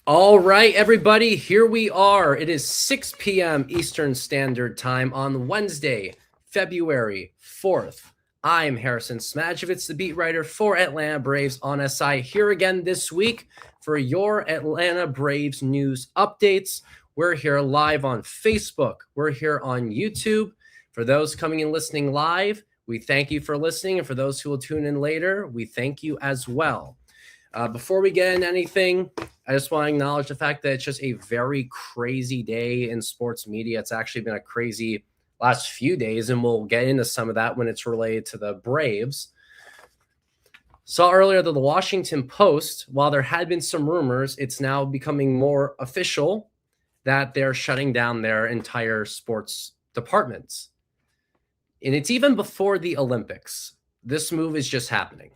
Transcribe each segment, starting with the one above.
All right, everybody, here we are. It is 6 p.m. Eastern Standard Time on Wednesday, February 4th. I'm Harrison Smajovits, the beat writer for Atlanta Braves on SI, here again this week for your Atlanta Braves news updates. We're here live on Facebook. We're here on YouTube. For those coming and listening live, we thank you for listening. And for those who will tune in later, we thank you as well. Before we get into anything, I just want to acknowledge the fact that it's just a very crazy day in sports media. It's actually been a crazy last few days, and we'll get into some of that when it's related to the Braves. Saw earlier that the Washington Post, while there had been some rumors, it's now becoming more official that they're shutting down their entire sports departments. And it's even before the Olympics. This move is just happening.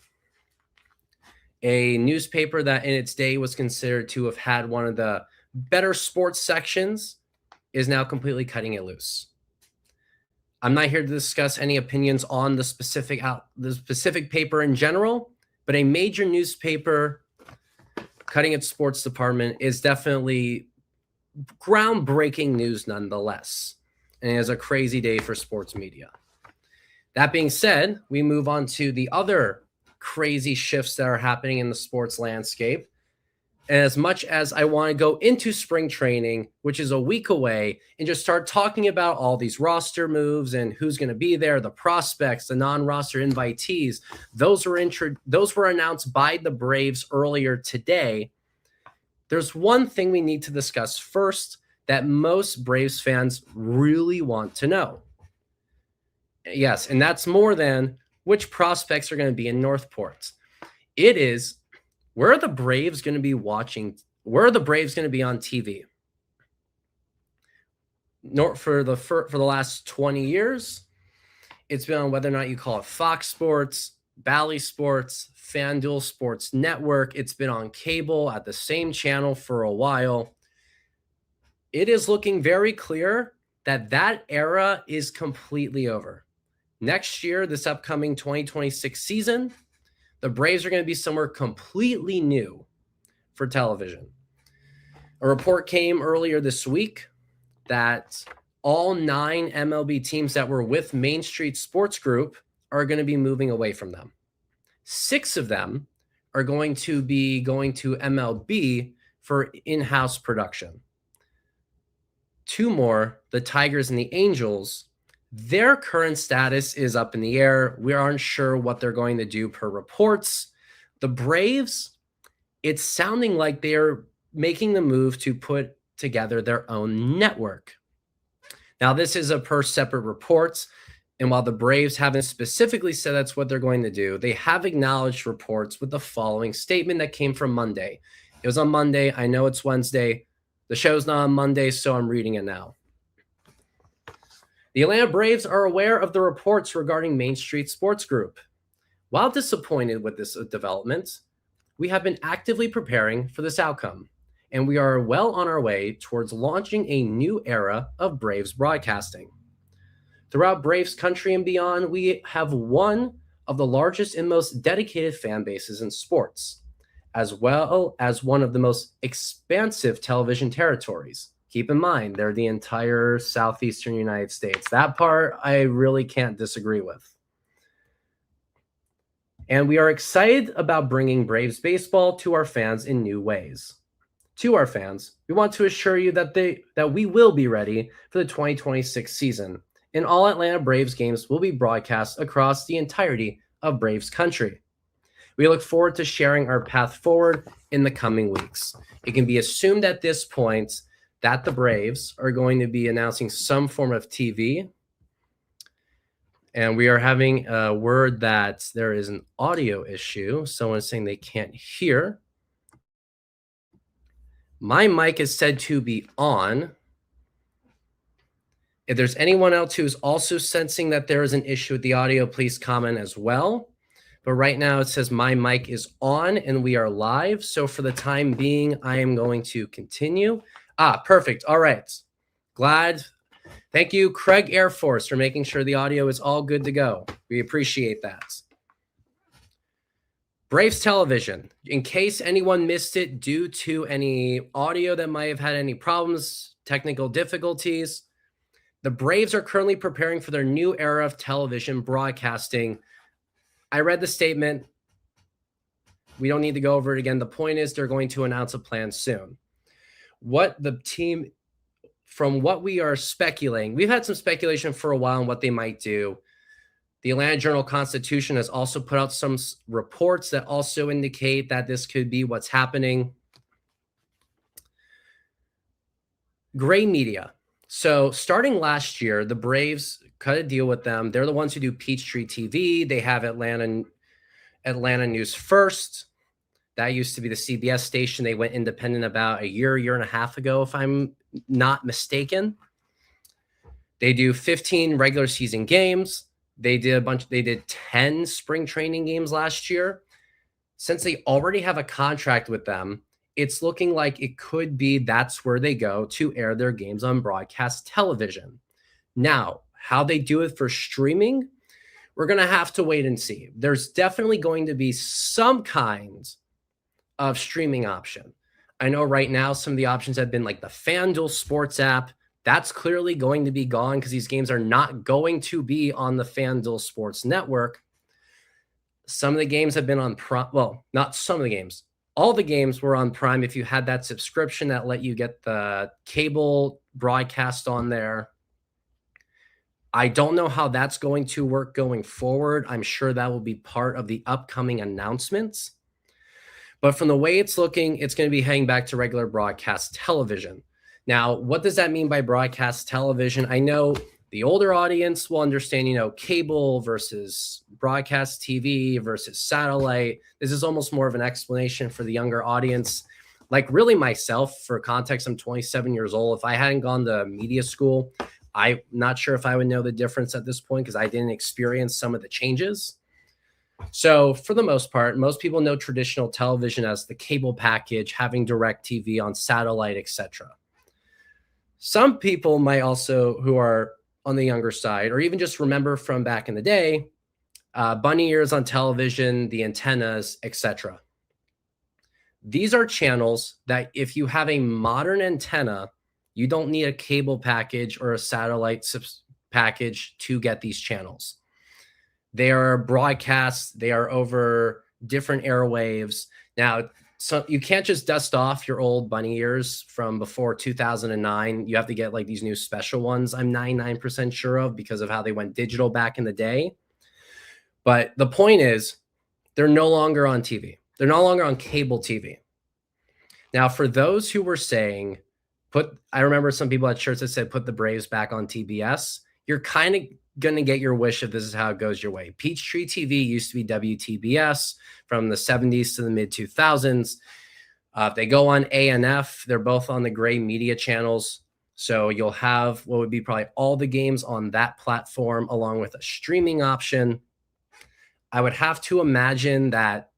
A newspaper that in its day was considered to have had one of the better sports sections is now completely cutting it loose. I'm not here to discuss any opinions on the specific paper in general, but a major newspaper cutting its sports department is definitely groundbreaking news nonetheless. And it is a crazy day for sports media. That being said, we move on to the other crazy shifts that are happening in the sports landscape. And as much as I want to go into spring training, which is a week away, and just start talking about all these roster moves and who's going to be there, the prospects, the non-roster invitees, those were announced by the Braves earlier today. There's one thing we need to discuss first that most Braves fans really want to know. Yes, and that's more than which prospects are going to be in Northport. It is, where are the Braves going to be watching? Where are the Braves going to be on TV? For the last 20 years, it's been on whether or not you call it Fox Sports, Bally Sports, FanDuel Sports Network. It's been on cable at the same channel for a while. It is looking very clear that era is completely over. Next year, this upcoming 2026 season, the Braves are going to be somewhere completely new for television. A report came earlier this week that all 9 MLB teams that were with Main Street Sports Group are going to be moving away from them. 6 of them are going to be going to MLB for in-house production. 2 more, the Tigers and the Angels, their current status is up in the air. We aren't sure what they're going to do per reports. The Braves, it's sounding like they're making the move to put together their own network. Now, this is per separate reports. And while the Braves haven't specifically said that's what they're going to do, they have acknowledged reports with the following statement that came from Monday. It was on Monday. I know it's Wednesday. The show's not on Monday, so I'm reading it now. The Atlanta Braves are aware of the reports regarding Main Street Sports Group. While disappointed with this development, we have been actively preparing for this outcome, and we are well on our way towards launching a new era of Braves broadcasting. Throughout Braves country and beyond, we have one of the largest and most dedicated fan bases in sports, as well as one of the most expansive television territories. Keep in mind, they're the entire southeastern United States. That part I really can't disagree with. And we are excited about bringing Braves baseball to our fans in new ways. To our fans, we want to assure you that we will be ready for the 2026 season, and all Atlanta Braves games will be broadcast across the entirety of Braves country. We look forward to sharing our path forward in the coming weeks. It can be assumed at this point that the Braves are going to be announcing some form of TV. And we are having a word that there is an audio issue. Someone is saying they can't hear. My mic is said to be on. If there's anyone else who's also sensing that there is an issue with the audio, please comment as well. But right now it says my mic is on and we are live. So for the time being, I am going to continue. Perfect. All right. Glad. Thank you, Craig Air Force, for making sure the audio is all good to go. We appreciate that. Braves television, in case anyone missed it due to any audio that might have had any problems, technical difficulties, the Braves are currently preparing for their new era of television broadcasting. I read the statement. We don't need to go over it again. The point is they're going to announce a plan soon. What the team, from what we are speculating, we've had some speculation for a while on what they might do. The Atlanta Journal-Constitution has also put out some reports that also indicate that this could be what's happening. Gray media. So starting last year, the Braves cut a deal with them. They're the ones who do Peachtree TV. They have Atlanta News First. That used to be the CBS station. They went independent about a year and a half ago, if I'm not mistaken. They do 15 regular season games. They did 10 spring training games last year. Since they already have a contract with them, it's looking like it could be that's where they go to air their games on broadcast television. Now, how they do it for streaming, we're going to have to wait and see. There's definitely going to be some kind of streaming option. I know right now some of the options have been like the FanDuel Sports app. That's clearly going to be gone because these games are not going to be on the FanDuel Sports Network. Some of the games have been on Prime. Well, not some of the games. All the games were on Prime if you had that subscription that let you get the cable broadcast on there. I don't know how that's going to work going forward. I'm sure that will be part of the upcoming announcements. But from the way it's looking, it's going to be heading back to regular broadcast television. Now, what does that mean by broadcast television? I know the older audience will understand, cable versus broadcast TV versus satellite. This is almost more of an explanation for the younger audience. Like really myself, for context, I'm 27 years old. If I hadn't gone to media school, I'm not sure if I would know the difference at this point because I didn't experience some of the changes. So for the most part, most people know traditional television as the cable package, having direct TV on satellite, etc. Some people might also, who are on the younger side, or even just remember from back in the day, bunny ears on television, the antennas, etc. These are channels that if you have a modern antenna, you don't need a cable package or a satellite package to get these channels. They are broadcasts. They are over different airwaves. Now, so you can't just dust off your old bunny ears from before 2009. You have to get like these new special ones, I'm 99% sure of, because of how they went digital back in the day. But the point is, they're no longer on TV. They're no longer on cable TV. Now, for those who were saying, I remember some people at church that said, put the Braves back on TBS. You're kind of going to get your wish if this is how it goes your way. Peachtree TV used to be WTBS from the 70s to the mid 2000s. If they go on A&F, they're both on the gray media channels. So you'll have what would be probably all the games on that platform along with a streaming option. I would have to imagine that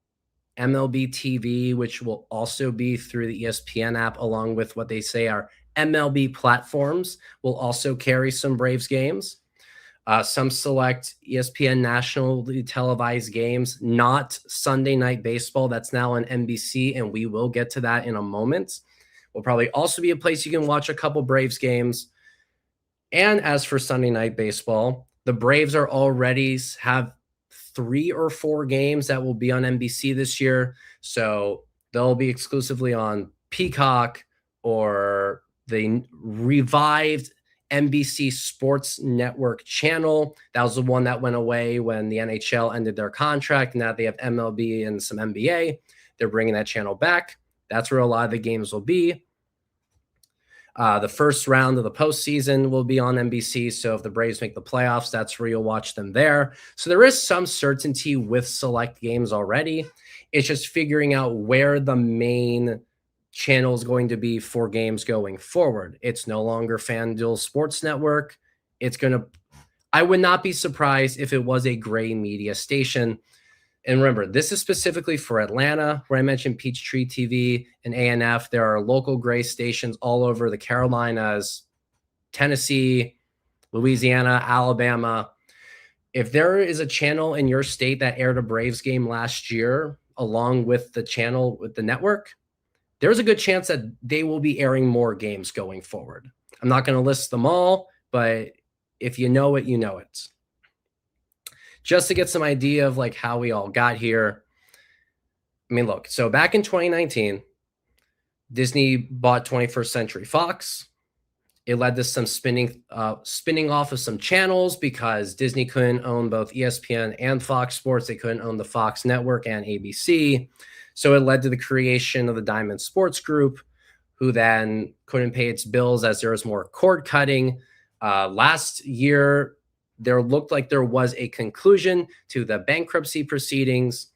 MLB TV, which will also be through the ESPN app, along with what they say are MLB platforms, will also carry some Braves games. Some select ESPN nationally televised games, not Sunday Night Baseball. That's now on NBC, and we will get to that in a moment. Will probably also be a place you can watch a couple Braves games. And as for Sunday Night Baseball, the Braves are already have 3 or 4 games that will be on NBC this year. So they'll be exclusively on Peacock or the revived NBC Sports Network channel. That was the one that went away when the NHL ended their contract. Now they have MLB and some NBA. They're bringing that channel back. That's where a lot of the games will be. The first round of the postseason will be on NBC. So if the Braves make the playoffs, that's where you'll watch them there. So there is some certainty with select games already. It's just figuring out where the main channel is going to be for games going forward. It's no longer FanDuel Sports Network. I would not be surprised if it was a gray media station. And remember, this is specifically for Atlanta, where I mentioned Peachtree TV and A&F. There are local gray stations all over the Carolinas, Tennessee, Louisiana, Alabama. If there is a channel in your state that aired a Braves game last year along with the channel, with the network, there's a good chance that they will be airing more games going forward. I'm not going to list them all, but if you know it, you know it. Just to get some idea of like how we all got here. I mean, look, so back in 2019, Disney bought 21st Century Fox. It led to some spinning off of some channels because Disney couldn't own both ESPN and Fox Sports. They couldn't own the Fox network and ABC. So it led to the creation of the Diamond Sports Group, who then couldn't pay its bills as there was more cord cutting. Last year, there looked like there was a conclusion to the bankruptcy proceedings.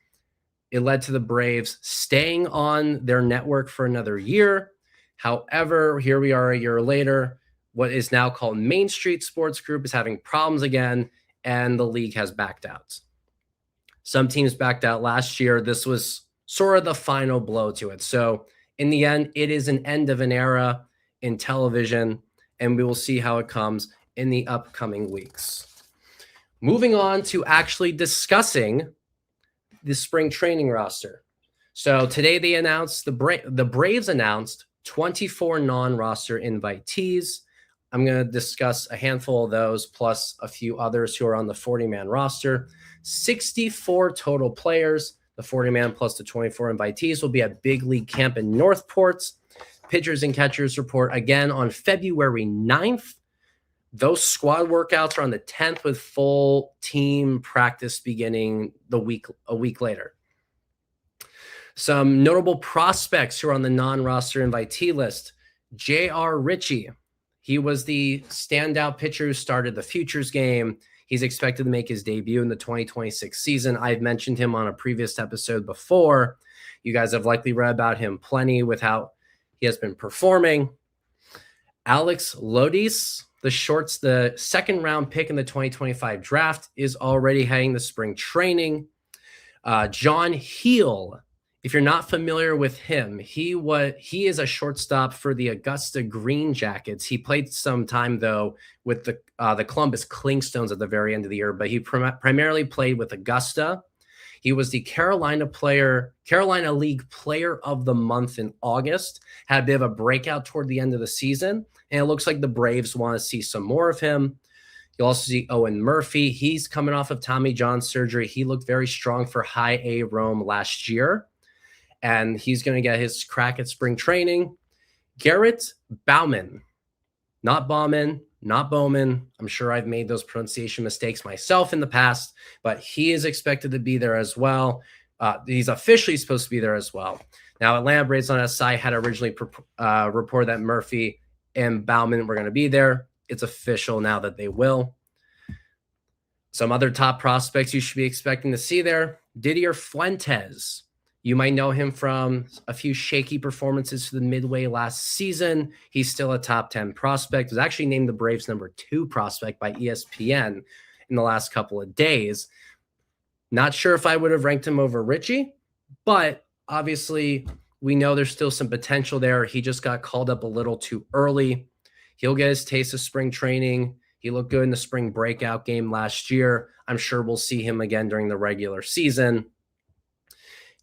It led to the Braves staying on their network for another year. However, here we are a year later. What is now called Main Street Sports Group is having problems again, and the league has backed out. Some teams backed out last year. This was sort of the final blow to it. So in the end, it is an end of an era in television, and we will see how it comes in the upcoming weeks. Moving on to actually discussing the spring training roster. So today they announced, the Braves announced 24 non-roster invitees. I'm going to discuss a handful of those plus a few others who are on the 40-man roster. 64 total players. The 40-man plus the 24 invitees will be at Big League Camp in Northport. Pitchers and catchers report again on February 9th. Those squad workouts are on the 10th with full team practice beginning a week later. Some notable prospects who are on the non-roster invitee list. J.R. Ritchie. He was the standout pitcher who started the Futures game. He's expected to make his debut in the 2026 season. I've mentioned him on a previous episode before. You guys have likely read about him plenty with how he has been performing. Alex Lodis, the second round pick in the 2025 draft, is already heading to spring training. John Heel, if you're not familiar with him, he is a shortstop for the Augusta Green Jackets. He played some time though with the Columbus Clingstones at the very end of the year, but he primarily played with Augusta. He was the Carolina League Player of the Month in August. Had a bit of a breakout toward the end of the season, and it looks like the Braves want to see some more of him. You'll also see Owen Murphy. He's coming off of Tommy John surgery. He looked very strong for High A Rome last year, and he's going to get his crack at spring training. Garrett Bauman, not Bauman, not Bowman. I'm sure I've made those pronunciation mistakes myself in the past, but he is expected to be there as well. He's officially supposed to be there as well. Now, Atlanta Braves on SI had originally reported that Murphy and Bauman were going to be there. It's official now that they will. Some other top prospects you should be expecting to see there. Didier Fuentes. You might know him from a few shaky performances for the midway last season. He's still a top 10 prospect. He was actually named the Braves #2 prospect by ESPN in the last couple of days. Not sure if I would have ranked him over Ritchie, but obviously we know there's still some potential there. He just got called up a little too early. He'll get his taste of spring training. He looked good in the spring breakout game last year. I'm sure we'll see him again during the regular season.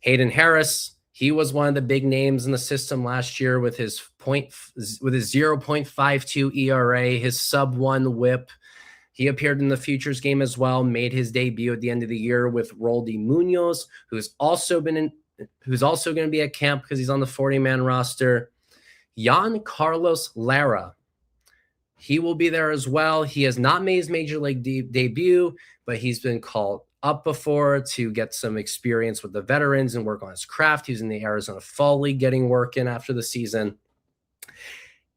Hayden Harris, he was one of the big names in the system last year with his 0.52 ERA, his sub-1 WHIP. He appeared in the Futures game as well, made his debut at the end of the year with Roldy Munoz, who's also going to be at camp because he's on the 40-man roster. Jan Carlos Lara, he will be there as well. He has not made his major league debut, but he's been called up before to get some experience with the veterans and work on his craft. He's in the Arizona Fall League getting work in after the season.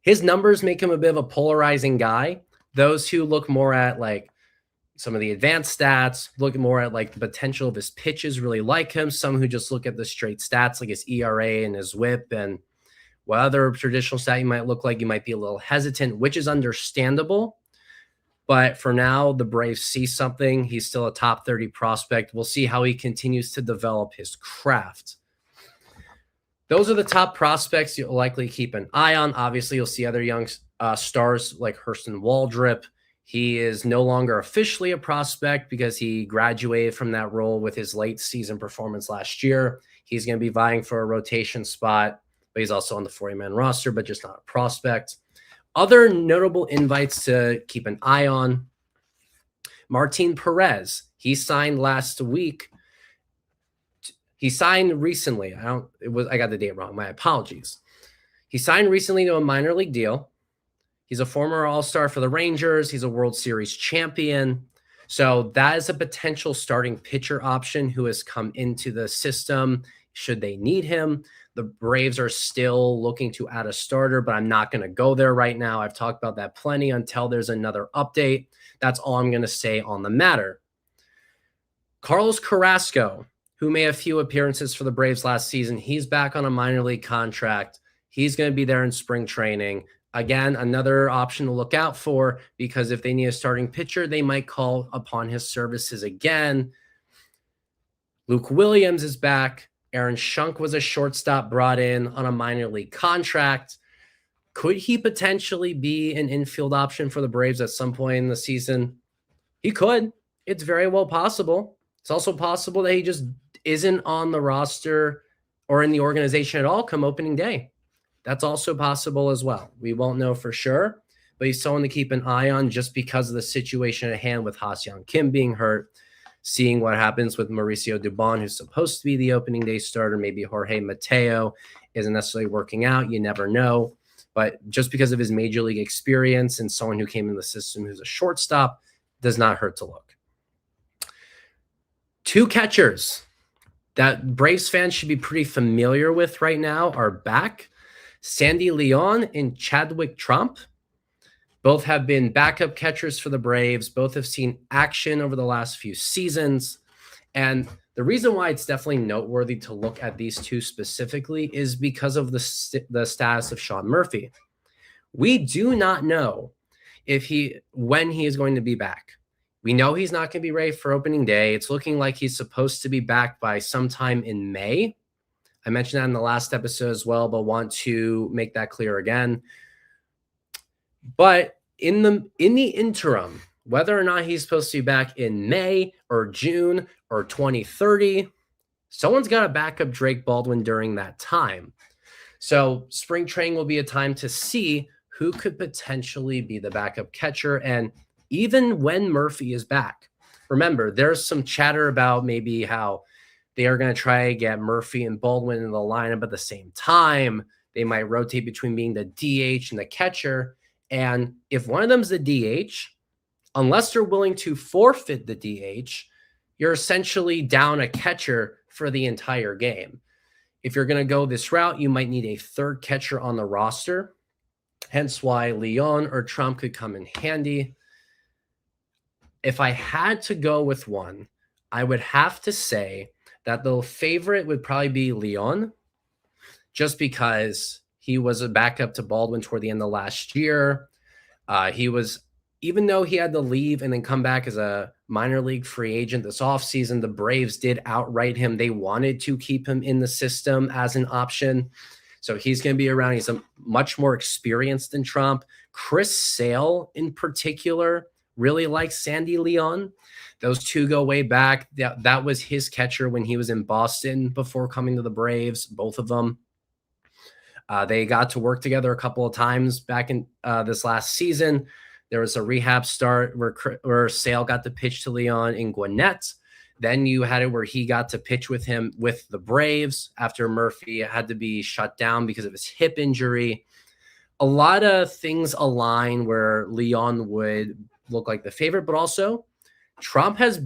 His numbers make him a bit of a polarizing guy. Those who look more at like some of the advanced stats, look more at like the potential of his pitches, really like him. Some who just look at the straight stats like his ERA and his WHIP and what other traditional stat you might look like, you might be a little hesitant, which is understandable. But for now, the Braves see something. He's still a top 30 prospect. We'll see how he continues to develop his craft. Those are the top prospects you'll likely keep an eye on. Obviously, you'll see other young stars like Hurston Waldrep. He is no longer officially a prospect because he graduated from that role with his late season performance last year. He's going to be vying for a rotation spot, but he's also on the 40-man roster, but just not a prospect. Other notable invites to keep an eye on: Martin Perez. He signed last week. He signed recently. I got the date wrong. My apologies. He signed recently to a minor league deal. He's a former All-Star for the Rangers. He's a World Series champion. So that is a potential starting pitcher option who has come into the system should they need him. The Braves are still looking to add a starter, but I'm not going to go there right now. I've talked about that plenty until there's another update. That's all I'm going to say on the matter. Carlos Carrasco, who made a few appearances for the Braves last season, he's back on a minor league contract. He's going to be there in spring training. Again, another option to look out for, because if they need a starting pitcher, they might call upon his services again. Luke Williams is back. Aaron Schunk was a shortstop brought in on a minor league contract. Could he potentially be an infield option for the Braves at some point in the season? He could. It's very well possible. It's also possible that he just isn't on the roster or in the organization at all come opening day. That's also possible as well. We won't know for sure, but he's someone to keep an eye on just because of the situation at hand with Ha-Seong Kim being hurt, seeing what happens with Mauricio Dubon, who's supposed to be the opening day starter. Maybe Jorge Mateo isn't necessarily working out. You never know. But just because of his major league experience and someone who came in the system who's a shortstop does not hurt to look. Two catchers that Braves fans should be pretty familiar with right now are back. Sandy Leon and Chadwick Trump. Both have been backup catchers for the Braves. Both have seen action over the last few seasons. And the reason why it's definitely noteworthy to look at these two specifically is because of the status of Sean Murphy. We do not know when he is going to be back. We know he's not going to be ready for opening day. It's looking like he's supposed to be back by sometime in May. I mentioned that in the last episode as well, but want to make that clear again. But in the interim, whether or not he's supposed to be back in May or June or 2030, someone's got to back up Drake Baldwin during that time. So spring training will be a time to see who could potentially be the backup catcher. And even when Murphy is back, remember, there's some chatter about maybe how they are going to try to get Murphy and Baldwin in the lineup at the same time. They might rotate between being the DH and the catcher. And if one of them's the DH, unless they're willing to forfeit the DH, you're essentially down a catcher for the entire game. If you're going to go this route, you might need a third catcher on the roster. Hence why Leon or Trump could come in handy. If I had to go with one, I would have to say that the favorite would probably be Leon, just because he was a backup to Baldwin toward the end of last year. Even though he had to leave and then come back as a minor league free agent this offseason, the Braves did outright him. They wanted to keep him in the system as an option. So he's going to be around. He's a much more experienced than Trump. Chris Sale, in particular, really likes Sandy Leon. Those two go way back. That was his catcher when he was in Boston before coming to the Braves, both of them. They got to work together a couple of times back in this last season. There was a rehab start where Sale got to pitch to Leon in Gwinnett. Then you had it where he got to pitch with him with the Braves after Murphy had to be shut down because of his hip injury. A lot of things align where Leon would look like the favorite, but also Trump has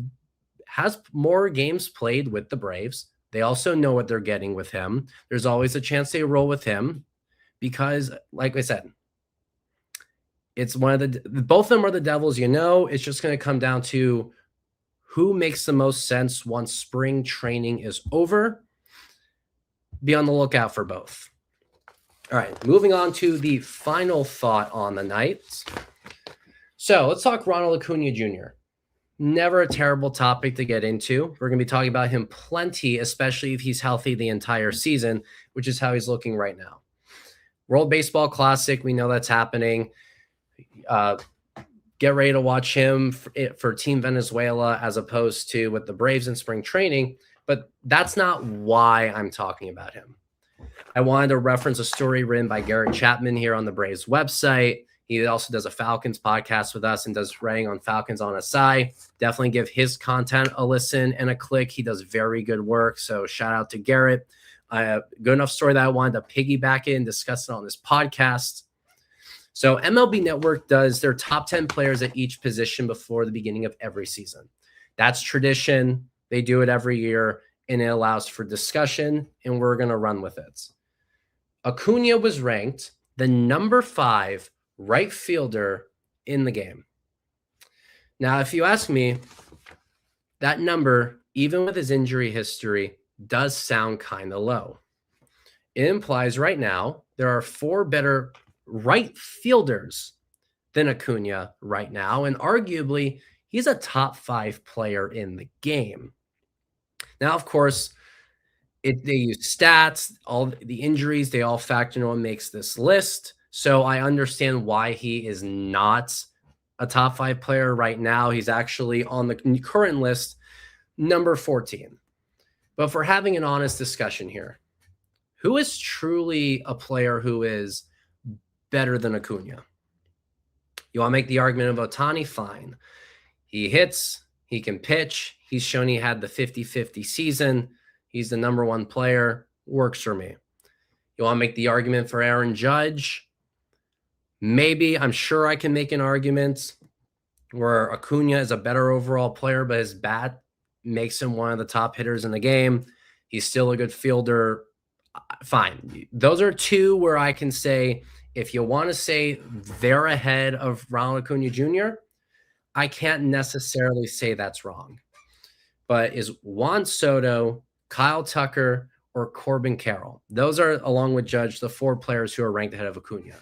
more games played with the Braves. They also know what they're getting with him. There's always a chance they roll with him because, like I said, it's both of them are the Devils, it's just going to come down to who makes the most sense once spring training is over. Be on the lookout for both. All right, moving on to the final thought on the night. So let's talk Ronald Acuna Jr. Never a terrible topic to get into. We're going to be talking about him plenty, especially if he's healthy the entire season, which is how he's looking right now. World Baseball Classic, we know that's happening. Get ready to watch him for Team Venezuela as opposed to with the Braves in spring training. But that's not why I'm talking about him. I wanted to reference a story written by Garrett Chapman here on the Braves website. He also does a Falcons podcast with us and does writing on Falcons on SI. Definitely give his content a listen and a click. He does very good work. So shout out to Garrett. Good enough story that I wanted to piggyback it and discuss it on this podcast. So MLB Network does their top 10 players at each position before the beginning of every season. That's tradition. They do it every year, and it allows for discussion, and we're going to run with it. Acuna was ranked the number 5 right fielder in the game. Now, if you ask me, that number, even with his injury history, does sound kind of low. It implies right now there are 4 better right fielders than Acuna right now, and arguably he's a top 5 player in the game. Now, of course, they use stats, all the injuries, they all factor in what makes this list. So I understand why he is not a top 5 player right now. He's actually on the current list, number 14. But for having an honest discussion here, who is truly a player who is better than Acuna? You want to make the argument of Ohtani? Fine. He hits, he can pitch. He's shown he had the 50-50 season. He's the number 1 player. Works for me. You want to make the argument for Aaron Judge? Maybe. I'm sure I can make an argument where Acuna is a better overall player, but his bat makes him one of the top hitters in the game. He's still a good fielder. Fine. Those are 2 where I can say, if you want to say they're ahead of Ronald Acuna Jr., I can't necessarily say that's wrong. But is Juan Soto, Kyle Tucker, or Corbin Carroll? Those are, along with Judge, the 4 players who are ranked ahead of Acuna.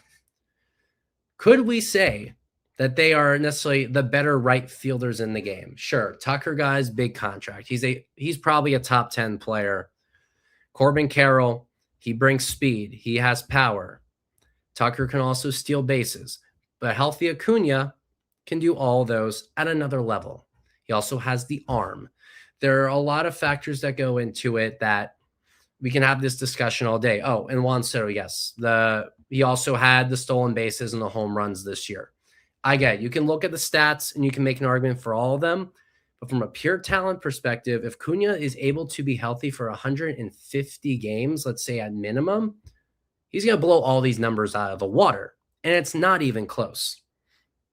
Could we say that they are necessarily the better right fielders in the game? Sure. Tucker, guys, big contract. He's probably a top 10 player. Corbin Carroll, he brings speed. He has power. Tucker can also steal bases. But healthy Acuna can do all those at another level. He also has the arm. There are a lot of factors that go into it that we can have this discussion all day. Oh, and Juan Soto, yes. He also had the stolen bases and the home runs this year. I get it. You can look at the stats and you can make an argument for all of them. But from a pure talent perspective, if Cunha is able to be healthy for 150 games, let's say at minimum, he's going to blow all these numbers out of the water. And it's not even close.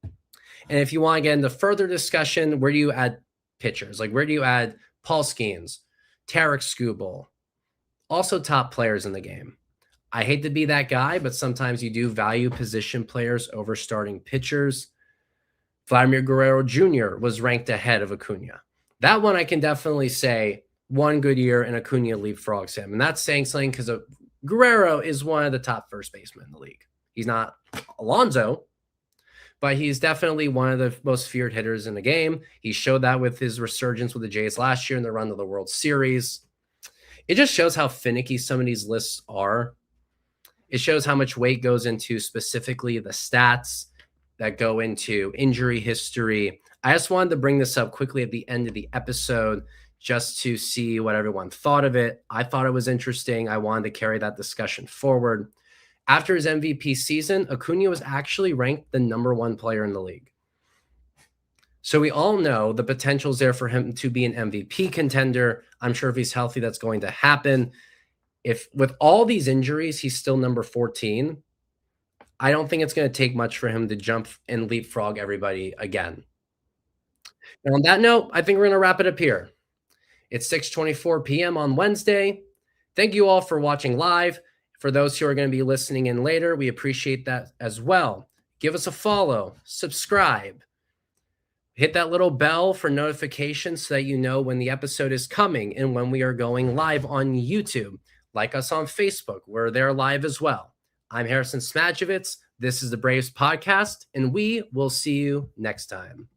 And if you want to get into further discussion, where do you add pitchers? Like, where do you add Paul Skeens, Tarek Skubal, also top players in the game? I hate to be that guy, but sometimes you do value position players over starting pitchers. Vladimir Guerrero Jr. was ranked ahead of Acuna. That one I can definitely say one good year and Acuna leapfrogs him. And that's saying something because Guerrero is one of the top first basemen in the league. He's not Alonso, but he's definitely one of the most feared hitters in the game. He showed that with his resurgence with the Jays last year in the run to the World Series. It just shows how finicky some of these lists are. It shows how much weight goes into specifically the stats that go into injury history. I just wanted to bring this up quickly at the end of the episode just to see what everyone thought of it. I thought it was interesting. I wanted to carry that discussion forward. After his MVP season, Acuna was actually ranked the number 1 player in the league. So we all know the potential is there for him to be an MVP contender. I'm sure if he's healthy, that's going to happen. If with all these injuries, he's still number 14, I don't think it's going to take much for him to jump and leapfrog everybody again. And on that note, I think we're going to wrap it up here. It's 6:24 p.m. on Wednesday. Thank you all for watching live. For those who are going to be listening in later, we appreciate that as well. Give us a follow, subscribe, hit that little bell for notifications so that you know when the episode is coming and when we are going live on YouTube. Like us on Facebook. We're there live as well. I'm Harrison Smajovits. This is the Braves Podcast, and we will see you next time.